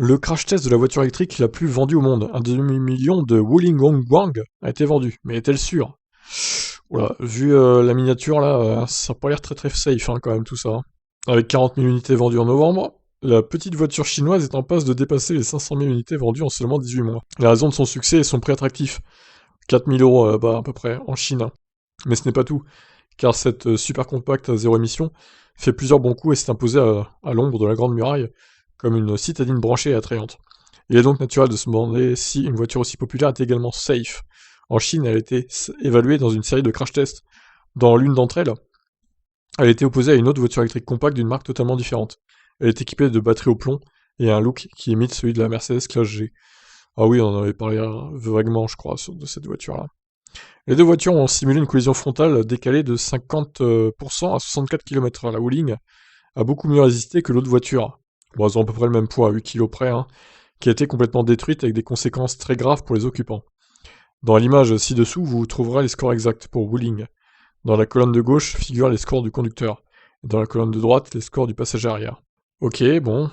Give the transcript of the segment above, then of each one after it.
Le crash test de la voiture électrique la plus vendue au monde, un demi-million de Wuling Hongguang a été vendu. Mais est-elle sûre? Voilà, vu la miniature là, ça a pas l'air très très safe quand même tout ça, hein. Avec 40 000 unités vendues en novembre, la petite voiture chinoise est en passe de dépasser les 500 000 unités vendues en seulement 18 mois. La raison de son succès est son prix attractif, 4 000 euros à peu près, en Chine, hein. Mais ce n'est pas tout, car cette super compacte à zéro émission fait plusieurs bons coups et s'est imposée à l'ombre de la Grande Muraille comme une citadine branchée et attrayante. Il est donc naturel de se demander si une voiture aussi populaire est également safe. En Chine, elle a été évaluée dans une série de crash tests. Dans l'une d'entre elles, elle était opposée à une autre voiture électrique compacte d'une marque totalement différente. Elle est équipée de batteries au plomb et a un look qui imite celui de la Mercedes Classe G. Ah oui, on en avait parlé vaguement, je crois, de cette voiture-là. Les deux voitures ont simulé une collision frontale décalée de 50% à 64 km/h. La Wuling a beaucoup mieux résisté que l'autre voiture. Bon, elles ont à peu près le même poids, 8 kg près, hein, qui a été complètement détruite avec des conséquences très graves pour les occupants. Dans l'image ci-dessous, vous trouverez les scores exacts pour Wuling. Dans la colonne de gauche figurent les scores du conducteur, et dans la colonne de droite, les scores du passager arrière. Ok, bon.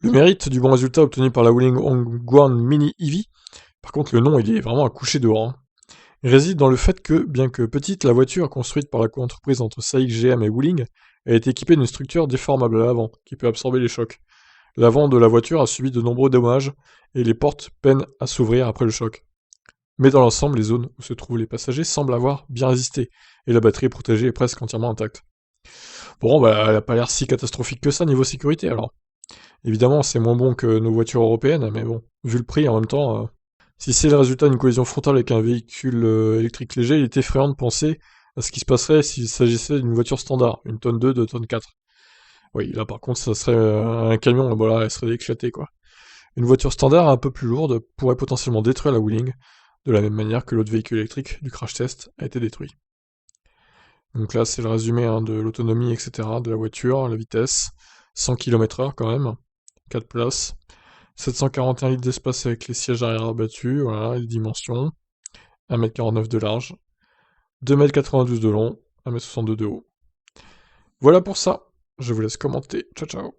Le mérite du bon résultat obtenu par la Wuling Hongguang Mini EV, par contre le nom il est vraiment à coucher dehors, hein, réside dans le fait que, bien que petite, la voiture, construite par la co-entreprise entre SAIC GM et Wuling, est équipée d'une structure déformable à l'avant, qui peut absorber les chocs. L'avant de la voiture a subi de nombreux dommages, et les portes peinent à s'ouvrir après le choc. Mais dans l'ensemble, les zones où se trouvent les passagers semblent avoir bien résisté, et la batterie protégée est presque entièrement intacte. Bon, bah, elle a pas l'air si catastrophique que ça niveau sécurité, alors. Évidemment, c'est moins bon que nos voitures européennes, mais bon, vu le prix en même temps, si c'est le résultat d'une collision frontale avec un véhicule électrique léger, il est effrayant de penser à ce qui se passerait s'il s'agissait d'une voiture standard, une tonne 2, 2 tonnes 4. Oui, là par contre, ça serait un camion, bon là, elle serait éclatée, quoi. Une voiture standard un peu plus lourde pourrait potentiellement détruire la Wuling, de la même manière que l'autre véhicule électrique du crash test a été détruit. Donc là, c'est le résumé de l'autonomie, etc., de la voiture, la vitesse, 100 km/h quand même, 4 places, 741 litres d'espace avec les sièges arrière abattus, voilà, les dimensions, 1,49 m de large, 2,92 m de long, 1,62 m de haut. Voilà pour ça, je vous laisse commenter, ciao ciao.